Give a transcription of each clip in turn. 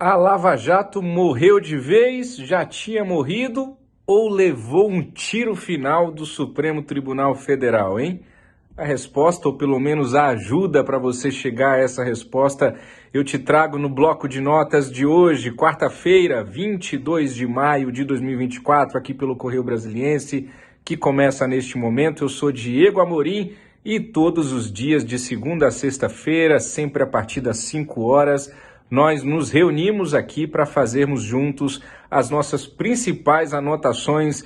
A Lava Jato morreu de vez, já tinha morrido ou levou um tiro final do Supremo Tribunal Federal, hein? A resposta, ou pelo menos a ajuda para você chegar a essa resposta, eu te trago no bloco de notas de hoje, quarta-feira, 22 de maio de 2024, aqui pelo Correio Brasiliense, que começa neste momento. Eu sou Diego Amorim e todos os dias, de segunda a sexta-feira, sempre a partir das 5 horas, nós nos reunimos aqui para fazermos juntos as nossas principais anotações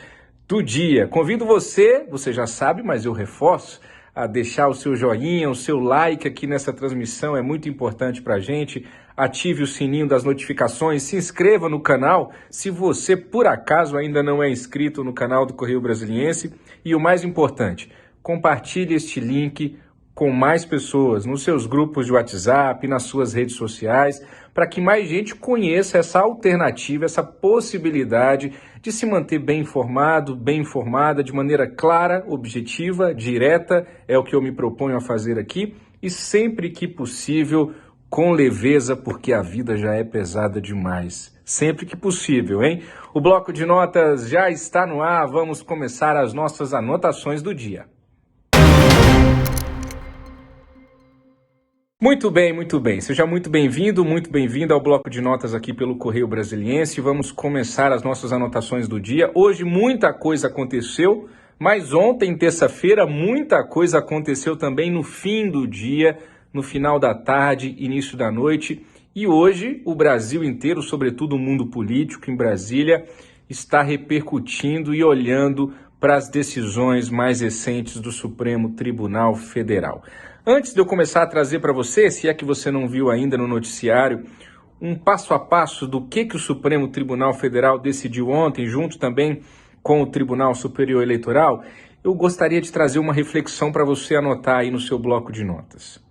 do dia. Convido você já sabe, mas eu reforço, a deixar o seu joinha, o seu like aqui nessa transmissão, é muito importante para a gente. Ative o sininho das notificações, se inscreva no canal se você, por acaso, ainda não é inscrito no canal do Correio Brasiliense. E o mais importante, compartilhe este link com mais pessoas, nos seus grupos de WhatsApp, nas suas redes sociais, para que mais gente conheça essa alternativa, essa possibilidade de se manter bem informado, bem informada, de maneira clara, objetiva, direta, é o que eu me proponho a fazer aqui, e sempre que possível, com leveza, porque a vida já é pesada demais. Sempre que possível, hein? O bloco de notas já está no ar, vamos começar as nossas anotações do dia. Muito bem. Seja muito bem-vindo, muito bem-vinda ao bloco de notas aqui pelo Correio Brasiliense. Vamos começar as nossas anotações do dia. Hoje muita coisa aconteceu, mas ontem, terça-feira, muita coisa aconteceu também no fim do dia, no final da tarde, início da noite. E hoje o Brasil inteiro, sobretudo o mundo político em Brasília, está repercutindo e olhando para as decisões mais recentes do Supremo Tribunal Federal. Antes de eu começar a trazer para você, se é que você não viu ainda no noticiário, um passo a passo do que o Supremo Tribunal Federal decidiu ontem, junto também com o Tribunal Superior Eleitoral, eu gostaria de trazer uma reflexão para você anotar aí no seu bloco de notas.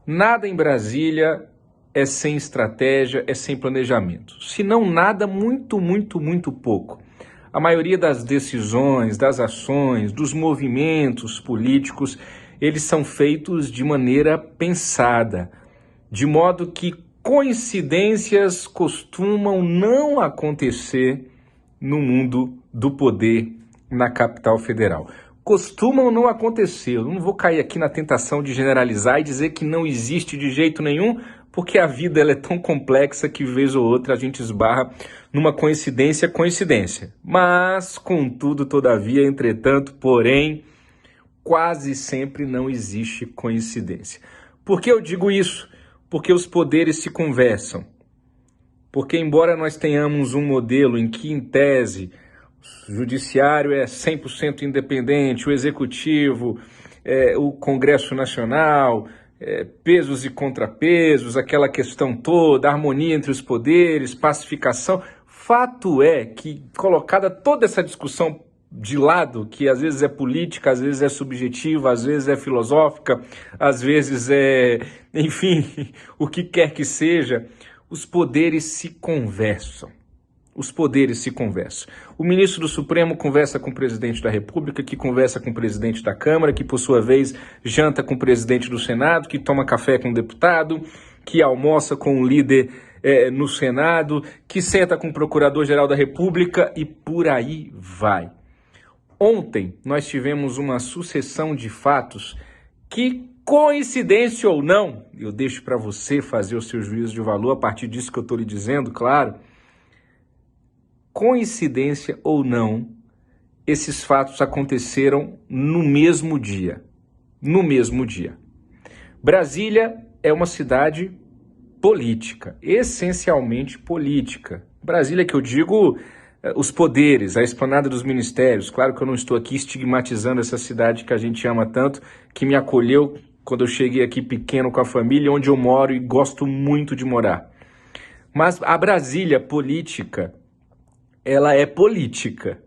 Nada em Brasília é sem estratégia, é sem planejamento. Se não nada, muito pouco. A maioria das decisões, das ações, dos movimentos políticos, eles são feitos de maneira pensada, de modo que coincidências costumam não acontecer no mundo do poder na capital federal. Costumam não acontecer. Eu não vou cair aqui na tentação de generalizar e dizer que não existe de jeito nenhum, porque a vida ela é tão complexa que, vez ou outra, a gente esbarra numa coincidência. Mas, contudo, todavia, entretanto, porém, quase sempre não existe coincidência. Por que eu digo isso? Porque os poderes se conversam. Porque, embora nós tenhamos um modelo em que, em tese, o judiciário é 100% independente, o executivo, o Congresso Nacional, pesos e contrapesos, aquela questão toda, harmonia entre os poderes, pacificação. Fato é que, colocada toda essa discussão de lado, que às vezes é política, às vezes é subjetiva, às vezes é filosófica, às vezes enfim, o que quer que seja, os poderes se conversam. O ministro do Supremo conversa com o presidente da República, que conversa com o presidente da Câmara, que por sua vez janta com o presidente do Senado, que toma café com o deputado, que almoça com o líder no Senado, que senta com o Procurador-Geral da República e por aí vai. Ontem nós tivemos uma sucessão de fatos que, coincidência ou não, eu deixo para você fazer o seu juízo de valor a partir disso que eu estou lhe dizendo, claro. Coincidência ou não, esses fatos aconteceram no mesmo dia. Brasília é uma cidade política, essencialmente política. Brasília, que eu digo, os poderes, a esplanada dos ministérios. Claro que eu não estou aqui estigmatizando essa cidade que a gente ama tanto, que me acolheu quando eu cheguei aqui pequeno com a família, onde eu moro e gosto muito de morar. Mas a Brasília política, ela é política.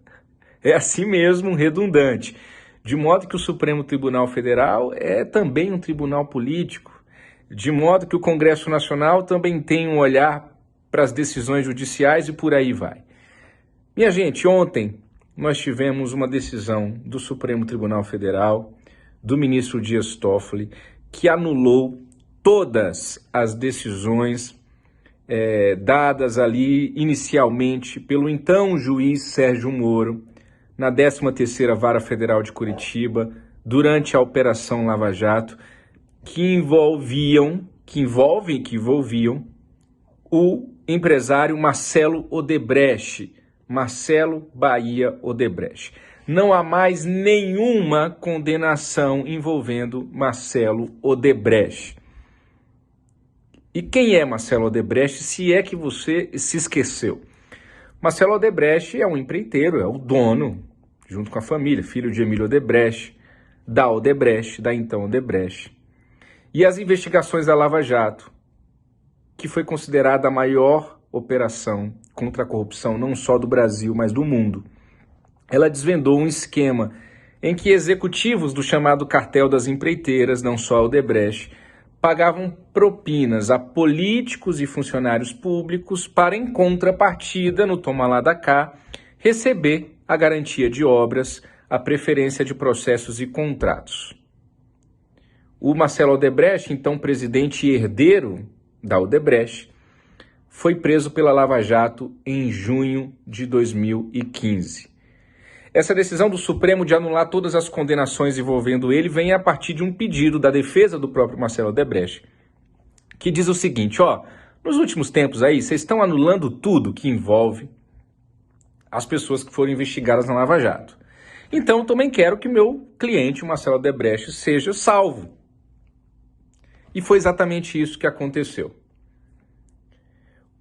É assim mesmo, redundante. De modo que o Supremo Tribunal Federal é também um tribunal político. De modo que o Congresso Nacional também tem um olhar para as decisões judiciais e por aí vai. Minha gente, ontem nós tivemos uma decisão do Supremo Tribunal Federal, do ministro Dias Toffoli, que anulou todas as decisões dadas ali inicialmente pelo então juiz Sérgio Moro, na 13ª Vara Federal de Curitiba, durante a Operação Lava Jato, que envolviam o empresário Marcelo Odebrecht, Marcelo Bahia Odebrecht. Não há mais nenhuma condenação envolvendo Marcelo Odebrecht. E quem é Marcelo Odebrecht, se é que você se esqueceu? Marcelo Odebrecht é um empreiteiro, é o dono, junto com a família, filho de Emílio Odebrecht, da então Odebrecht. E as investigações da Lava Jato, que foi considerada a maior operação contra a corrupção, não só do Brasil, mas do mundo. Ela desvendou um esquema em que executivos do chamado cartel das empreiteiras, não só a Odebrecht, pagavam propinas a políticos e funcionários públicos para, em contrapartida, no toma lá da cá, receber a garantia de obras, a preferência de processos e contratos. O Marcelo Odebrecht, então presidente e herdeiro da Odebrecht, foi preso pela Lava Jato em junho de 2015. Essa decisão do Supremo de anular todas as condenações envolvendo ele vem a partir de um pedido da defesa do próprio Marcelo Odebrecht, que diz o seguinte, nos últimos tempos aí, vocês estão anulando tudo que envolve as pessoas que foram investigadas na Lava Jato. Então, eu também quero que meu cliente, o Marcelo Odebrecht, seja salvo. E foi exatamente isso que aconteceu.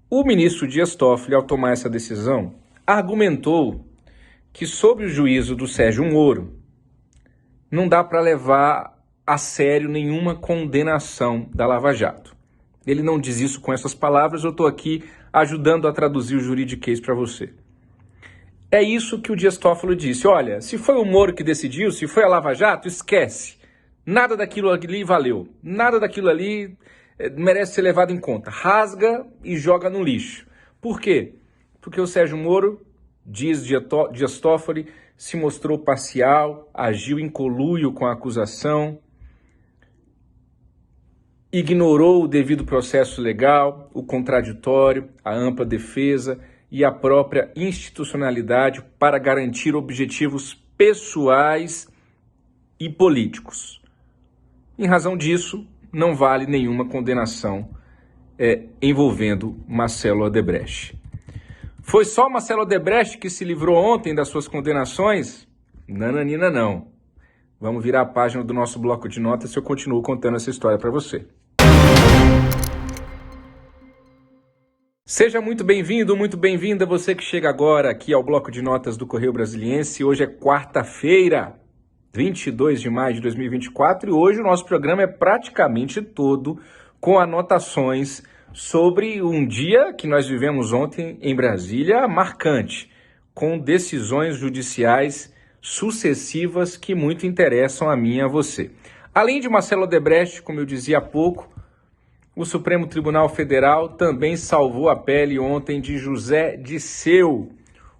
O ministro Dias Toffoli, ao tomar essa decisão, argumentou que, sob o juízo do Sérgio Moro, não dá para levar a sério nenhuma condenação da Lava Jato. Ele não diz isso com essas palavras, eu estou aqui ajudando a traduzir o juridiquês para você. É isso que o Dias Toffoli disse. Olha, se foi o Moro que decidiu, se foi a Lava Jato, esquece. Nada daquilo ali valeu. Nada daquilo ali merece ser levado em conta. Rasga e joga no lixo. Por quê? Porque o Sérgio Moro, diz Dias Toffoli, se mostrou parcial, agiu em conluio com a acusação, ignorou o devido processo legal, o contraditório, a ampla defesa e a própria institucionalidade para garantir objetivos pessoais e políticos. Em razão disso, não vale nenhuma condenação envolvendo Marcelo Odebrecht. Foi só Marcelo Odebrecht que se livrou ontem das suas condenações? Nananina não. Vamos virar a página do nosso bloco de notas e eu continuo contando essa história para você. Seja muito bem-vindo, muito bem-vinda você que chega agora aqui ao bloco de notas do Correio Brasiliense. Hoje é quarta-feira, 22 de maio de 2024, e hoje o nosso programa é praticamente todo com anotações sobre um dia que nós vivemos ontem em Brasília, marcante, com decisões judiciais sucessivas que muito interessam a mim e a você. Além de Marcelo Odebrecht, como eu dizia há pouco, o Supremo Tribunal Federal também salvou a pele ontem de José Dirceu,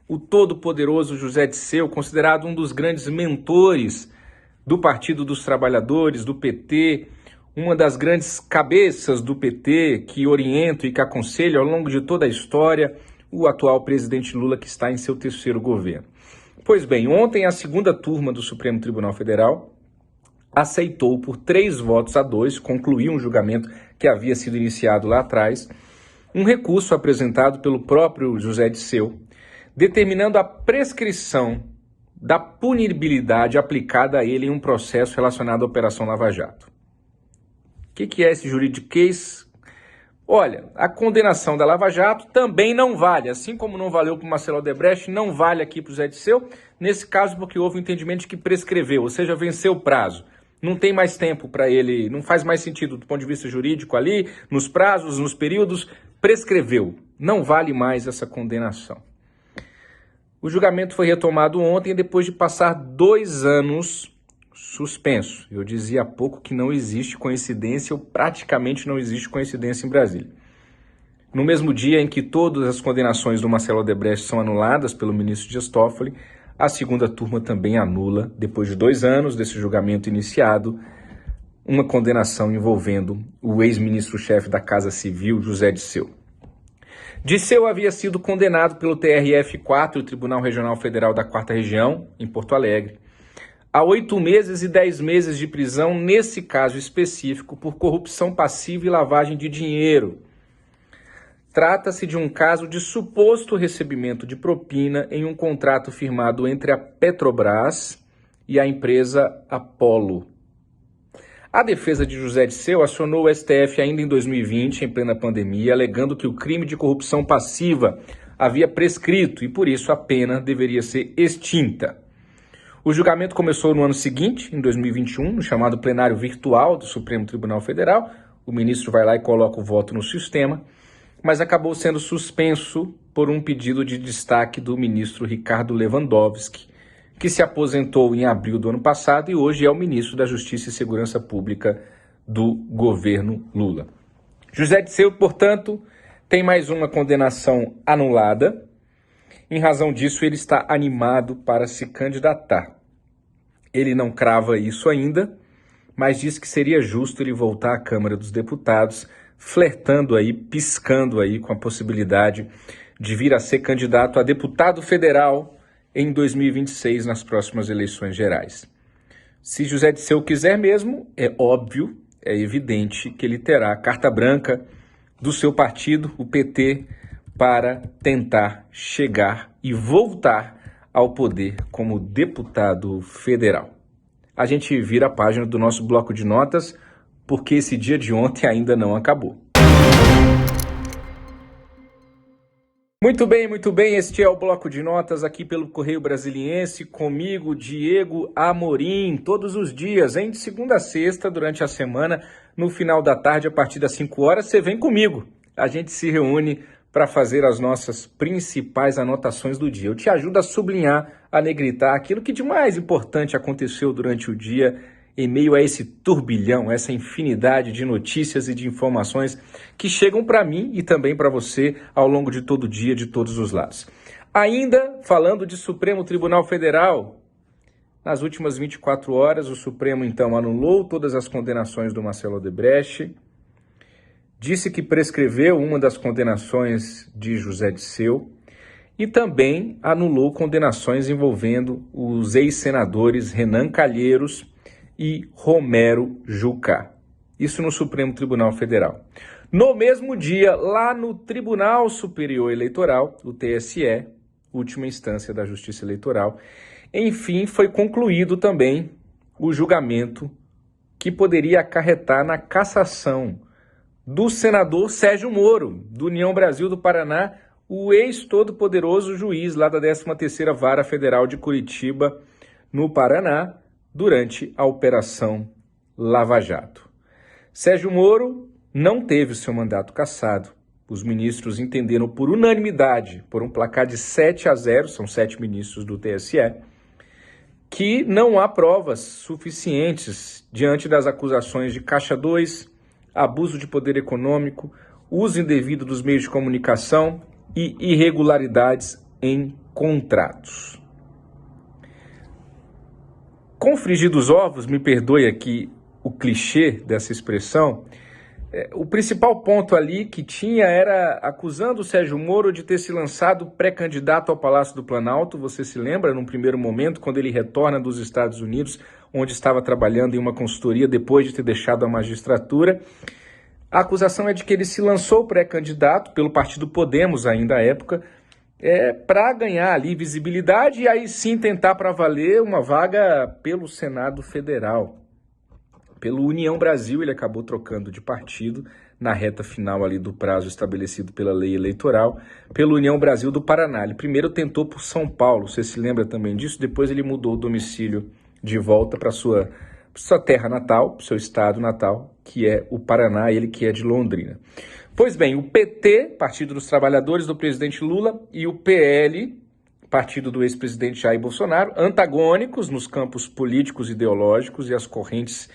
o todo-poderoso José Dirceu, considerado um dos grandes mentores do Partido dos Trabalhadores, do PT, uma das grandes cabeças do PT que orienta e que aconselha ao longo de toda a história o atual presidente Lula, que está em seu terceiro governo. Pois bem, ontem a segunda turma do Supremo Tribunal Federal aceitou por 3-2, concluiu um julgamento que havia sido iniciado lá atrás, um recurso apresentado pelo próprio José Dirceu, determinando a prescrição da punibilidade aplicada a ele em um processo relacionado à Operação Lava Jato. O que é esse juridiquês? Olha, a condenação da Lava Jato também não vale, assim como não valeu para o Marcelo Odebrecht, não vale aqui para o José Dirceu, nesse caso porque houve um entendimento de que prescreveu, ou seja, venceu o prazo. Não tem mais tempo para ele, não faz mais sentido do ponto de vista jurídico ali, nos prazos, nos períodos, prescreveu. Não vale mais essa condenação. O julgamento foi retomado ontem depois de passar 2 anos suspenso. Eu dizia há pouco que não existe coincidência, ou praticamente não existe coincidência em Brasília. No mesmo dia em que todas as condenações do Marcelo Odebrecht são anuladas pelo ministro Dias Toffoli, a segunda turma também anula, depois de 2 anos desse julgamento iniciado, uma condenação envolvendo o ex-ministro-chefe da Casa Civil, José Dirceu. Dirceu havia sido condenado pelo TRF4, o Tribunal Regional Federal da 4ª Região, em Porto Alegre, a 8 meses e 10 meses de prisão, nesse caso específico, por corrupção passiva e lavagem de dinheiro. Trata-se de um caso de suposto recebimento de propina em um contrato firmado entre a Petrobras e a empresa Apollo. A defesa de José Dirceu acionou o STF ainda em 2020, em plena pandemia, alegando que o crime de corrupção passiva havia prescrito e, por isso, a pena deveria ser extinta. O julgamento começou no ano seguinte, em 2021, no chamado plenário virtual do Supremo Tribunal Federal. O ministro vai lá e coloca o voto no sistema, mas acabou sendo suspenso por um pedido de destaque do ministro Ricardo Lewandowski, que se aposentou em abril do ano passado e hoje é o ministro da Justiça e Segurança Pública do governo Lula. José Dirceu, portanto, tem mais uma condenação anulada. Em razão disso, ele está animado para se candidatar. Ele não crava isso ainda, mas diz que seria justo ele voltar à Câmara dos Deputados, flertando aí, piscando aí com a possibilidade de vir a ser candidato a deputado federal em 2026, nas próximas eleições gerais. Se José Dirceu quiser mesmo, é óbvio, é evidente que ele terá a carta branca do seu partido, o PT, para tentar chegar e voltar ao poder como deputado federal. A gente vira a página do nosso bloco de notas, porque esse dia de ontem ainda não acabou. Muito bem, este é o Bloco de Notas aqui pelo Correio Brasiliense, comigo, Diego Amorim, todos os dias, de segunda a sexta, durante a semana, no final da tarde, a partir das 5 horas, você vem comigo. A gente se reúne para fazer as nossas principais anotações do dia. Eu te ajudo a sublinhar, a negritar aquilo que de mais importante aconteceu durante o dia, em meio a esse turbilhão, essa infinidade de notícias e de informações que chegam para mim e também para você ao longo de todo o dia, de todos os lados. Ainda falando de Supremo Tribunal Federal, nas últimas 24 horas, o Supremo então anulou todas as condenações do Marcelo Odebrecht, disse que prescreveu uma das condenações de José Dirceu e também anulou condenações envolvendo os ex-senadores Renan Calheiros e Romero Jucá. Isso no Supremo Tribunal Federal. No mesmo dia, lá no Tribunal Superior Eleitoral, o TSE, última instância da Justiça Eleitoral, enfim, foi concluído também o julgamento que poderia acarretar na cassação do senador Sérgio Moro, do União Brasil do Paraná, o ex-todo-poderoso juiz lá da 13ª Vara Federal de Curitiba, no Paraná, durante a Operação Lava Jato. Sérgio Moro não teve seu mandato cassado. Os ministros entenderam por unanimidade, por um placar de 7-0, são 7 ministros do TSE, que não há provas suficientes diante das acusações de Caixa 2, abuso de poder econômico, uso indevido dos meios de comunicação e irregularidades em contratos. Com frigir dos ovos, me perdoe aqui o clichê dessa expressão, o principal ponto ali que tinha era acusando o Sérgio Moro de ter se lançado pré-candidato ao Palácio do Planalto. Você se lembra, num primeiro momento, quando ele retorna dos Estados Unidos, onde estava trabalhando em uma consultoria depois de ter deixado a magistratura. A acusação é de que ele se lançou pré-candidato pelo partido Podemos, ainda à época, para ganhar ali visibilidade e aí sim tentar para valer uma vaga pelo Senado Federal. Pelo União Brasil, ele acabou trocando de partido na reta final ali do prazo estabelecido pela lei eleitoral, pelo União Brasil do Paraná. Ele primeiro tentou por São Paulo, você se lembra também disso? Depois ele mudou o domicílio de volta para sua terra natal, para o seu estado natal, que é o Paraná, ele que é de Londrina. Pois bem, o PT, Partido dos Trabalhadores do presidente Lula, e o PL, partido do ex-presidente Jair Bolsonaro, antagônicos nos campos políticos, ideológicos e as correntes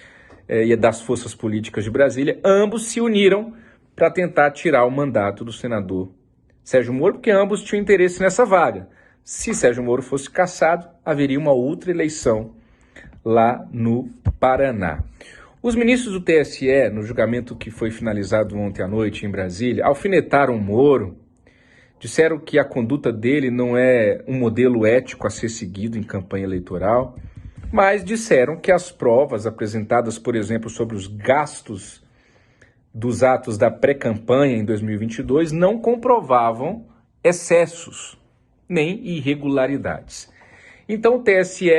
e das forças políticas de Brasília, ambos se uniram para tentar tirar o mandato do senador Sérgio Moro, porque ambos tinham interesse nessa vaga. Se Sérgio Moro fosse cassado, haveria uma outra eleição lá no Paraná. Os ministros do TSE, no julgamento que foi finalizado ontem à noite em Brasília, alfinetaram o Moro, disseram que a conduta dele não é um modelo ético a ser seguido em campanha eleitoral, mas disseram que as provas apresentadas, por exemplo, sobre os gastos dos atos da pré-campanha em 2022 não comprovavam excessos nem irregularidades. Então o TSE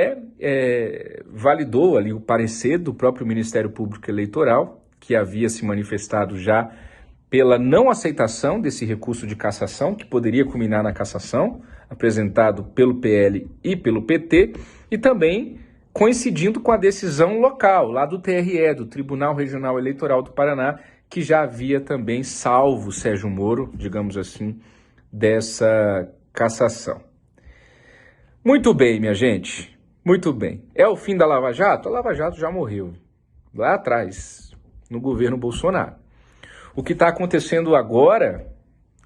validou ali o parecer do próprio Ministério Público Eleitoral, que havia se manifestado já pela não aceitação desse recurso de cassação, que poderia culminar na cassação, apresentado pelo PL e pelo PT, e também coincidindo com a decisão local, lá do TRE, do Tribunal Regional Eleitoral do Paraná, que já havia também salvo Sérgio Moro, digamos assim, dessa cassação. Muito bem, minha gente, muito bem. É o fim da Lava Jato? A Lava Jato já morreu, lá atrás, no governo Bolsonaro. O que está acontecendo agora,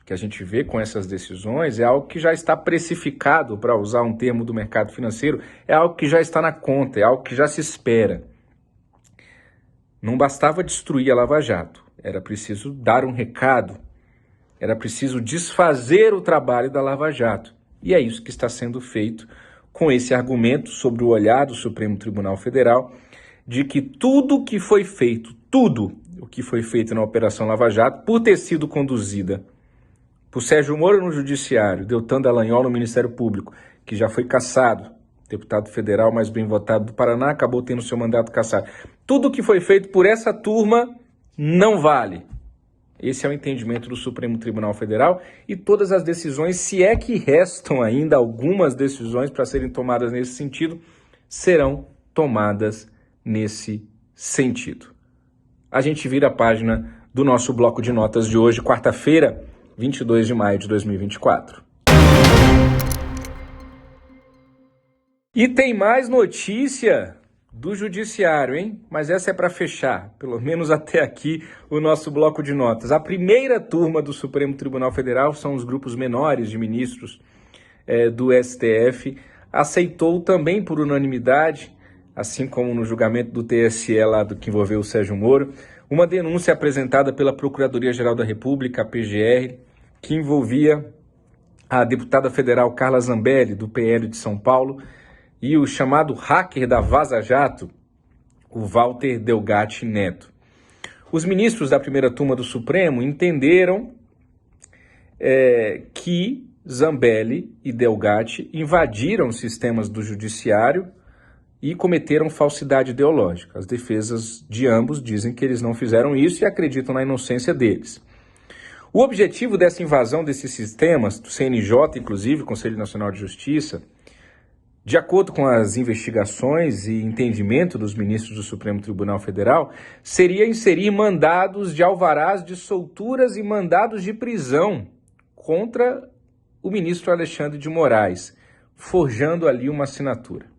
que a gente vê com essas decisões, é algo que já está precificado, para usar um termo do mercado financeiro, é algo que já está na conta, é algo que já se espera. Não bastava destruir a Lava Jato, era preciso dar um recado, era preciso desfazer o trabalho da Lava Jato. E é isso que está sendo feito com esse argumento sobre o olhar do Supremo Tribunal Federal, de que tudo o que foi feito, tudo o que foi feito na Operação Lava Jato, por ter sido conduzida por Sérgio Moro no Judiciário, Deltan Dallagnol no Ministério Público, que já foi cassado, deputado federal mais bem votado do Paraná, acabou tendo seu mandato cassado. Tudo que foi feito por essa turma não vale. Esse é o entendimento do Supremo Tribunal Federal e todas as decisões, se é que restam ainda algumas decisões para serem tomadas nesse sentido, serão tomadas nesse sentido. A gente vira a página do nosso bloco de notas de hoje, quarta-feira, 22 de maio de 2024. E tem mais notícia do Judiciário, hein? Mas essa é para fechar, pelo menos até aqui, o nosso bloco de notas. A primeira turma do Supremo Tribunal Federal, são os grupos menores de ministros do STF, aceitou também por unanimidade, assim como no julgamento do TSE lá do que envolveu o Sérgio Moro, uma denúncia apresentada pela Procuradoria-Geral da República, a PGR, que envolvia a deputada federal Carla Zambelli, do PL de São Paulo, e o chamado hacker da Vaza Jato, o Walter Delgatti Neto. Os ministros da primeira turma do Supremo entenderam que Zambelli e Delgatti invadiram sistemas do Judiciário e cometeram falsidade ideológica. As defesas de ambos dizem que eles não fizeram isso e acreditam na inocência deles. O objetivo dessa invasão desses sistemas, do CNJ, inclusive, Conselho Nacional de Justiça, de acordo com as investigações e entendimento dos ministros do Supremo Tribunal Federal, seria inserir mandados de alvarás de solturas e mandados de prisão contra o ministro Alexandre de Moraes, forjando ali uma assinatura.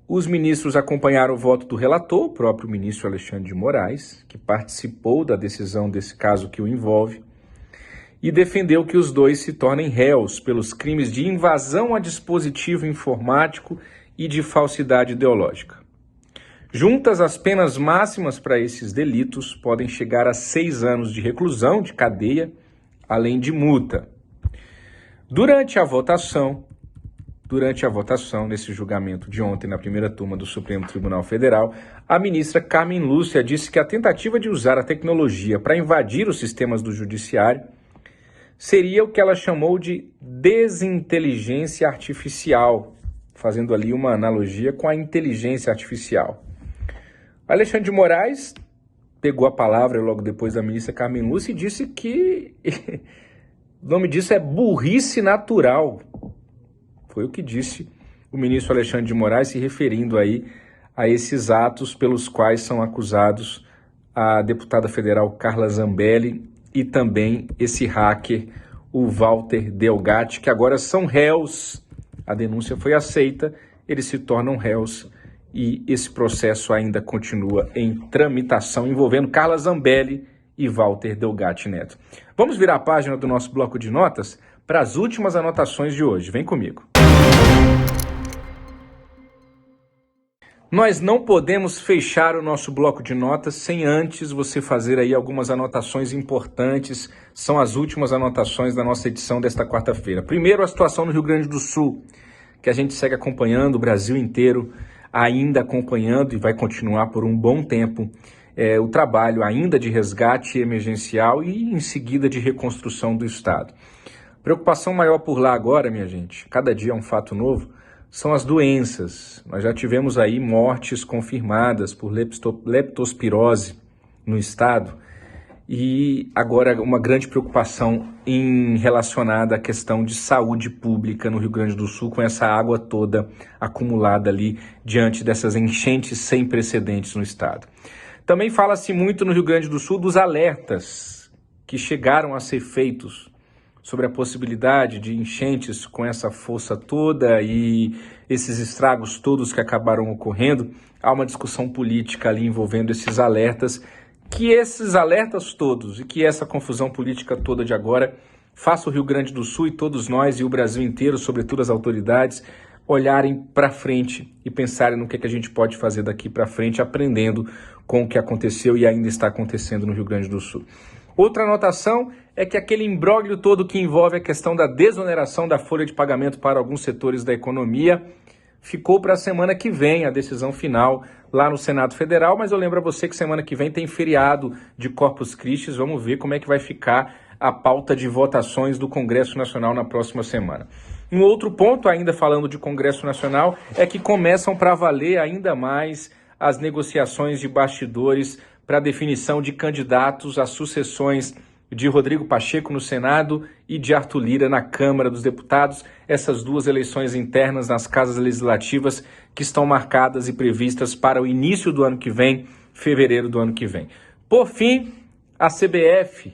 Os ministros acompanharam o voto do relator, o próprio ministro Alexandre de Moraes, que participou da decisão desse caso que o envolve, e defendeu que os dois se tornem réus pelos crimes de invasão a dispositivo informático e de falsidade ideológica. Juntas, as penas máximas para esses delitos podem chegar a 6 anos de reclusão, de cadeia, além de multa. Durante a votação, nesse julgamento de ontem na primeira turma do Supremo Tribunal Federal, a ministra Carmen Lúcia disse que a tentativa de usar a tecnologia para invadir os sistemas do Judiciário seria o que ela chamou de desinteligência artificial, fazendo ali uma analogia com a inteligência artificial. Alexandre de Moraes pegou a palavra logo depois da ministra Carmen Lúcia e disse que o nome disso é burrice natural. Foi o que disse o ministro Alexandre de Moraes, se referindo aí a esses atos pelos quais são acusados a deputada federal Carla Zambelli e também esse hacker, o Walter Delgatti, que agora são réus. A denúncia foi aceita, eles se tornam réus e esse processo ainda continua em tramitação envolvendo Carla Zambelli e Walter Delgatti Neto. Vamos virar a página do nosso bloco de notas para as últimas anotações de hoje. Vem comigo. Nós não podemos fechar o nosso bloco de notas sem antes você fazer aí algumas anotações importantes. São as últimas anotações da nossa edição desta quarta-feira. Primeiro, a situação no Rio Grande do Sul, que a gente segue acompanhando, o Brasil inteiro ainda acompanhando e vai continuar por um bom tempo o trabalho ainda de resgate emergencial e em seguida de reconstrução do Estado. Preocupação maior por lá agora, minha gente, cada dia é um fato novo, são as doenças. Nós já tivemos aí mortes confirmadas por leptospirose no estado e agora uma grande preocupação relacionada à questão de saúde pública no Rio Grande do Sul, com essa água toda acumulada ali diante dessas enchentes sem precedentes no estado. Também fala-se muito no Rio Grande do Sul dos alertas que chegaram a ser feitos sobre a possibilidade de enchentes com essa força toda e esses estragos todos que acabaram ocorrendo. Há uma discussão política ali envolvendo esses alertas, que esses alertas todos e que essa confusão política toda de agora faça o Rio Grande do Sul e todos nós e o Brasil inteiro, sobretudo as autoridades, olharem para frente e pensarem no que a gente pode fazer daqui para frente, aprendendo com o que aconteceu e ainda está acontecendo no Rio Grande do Sul. Outra anotação é que aquele imbróglio todo que envolve a questão da desoneração da folha de pagamento para alguns setores da economia ficou para a semana que vem, a decisão final lá no Senado Federal, mas eu lembro a você que semana que vem tem feriado de Corpus Christi, vamos ver como é que vai ficar a pauta de votações do Congresso Nacional na próxima semana. Um outro ponto, ainda falando de Congresso Nacional, é que começam para valer ainda mais as negociações de bastidores para a definição de candidatos às sucessões de Rodrigo Pacheco no Senado e de Arthur Lira na Câmara dos Deputados, essas duas eleições internas nas casas legislativas que estão marcadas e previstas para o início do ano que vem, fevereiro do ano que vem. Por fim, a CBF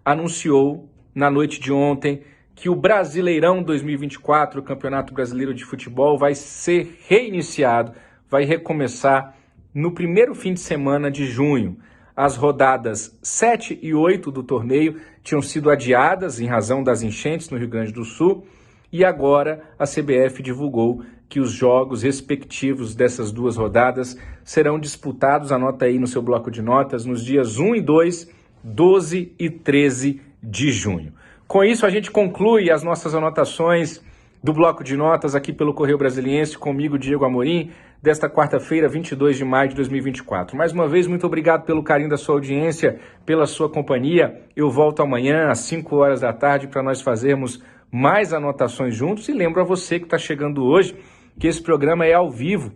anunciou na noite de ontem que o Brasileirão 2024, o Campeonato Brasileiro de Futebol, vai ser reiniciado, vai recomeçar no primeiro fim de semana de junho. As rodadas 7 e 8 do torneio tinham sido adiadas em razão das enchentes no Rio Grande do Sul e agora a CBF divulgou que os jogos respectivos dessas duas rodadas serão disputados, anota aí no seu bloco de notas, nos dias 1 e 2, 12 e 13 de junho. Com isso a gente conclui as nossas anotações do bloco de notas aqui pelo Correio Brasiliense, comigo, Diego Amorim, desta quarta-feira, 22 de maio de 2024. Mais uma vez, muito obrigado pelo carinho da sua audiência, pela sua companhia. Eu volto amanhã às 5 horas da tarde para nós fazermos mais anotações juntos. E lembro a você que está chegando hoje que esse programa é ao vivo,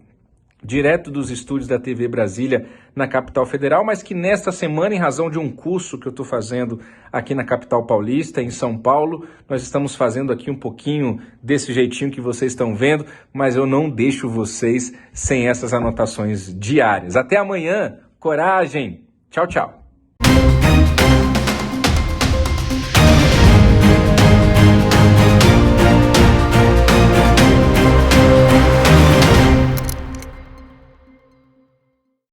direto dos estúdios da TV Brasília, na capital federal, mas que nesta semana, em razão de um curso que eu estou fazendo aqui na capital paulista, em São Paulo, nós estamos fazendo aqui um pouquinho desse jeitinho que vocês estão vendo, mas eu não deixo vocês sem essas anotações diárias. Até amanhã, coragem! Tchau, tchau!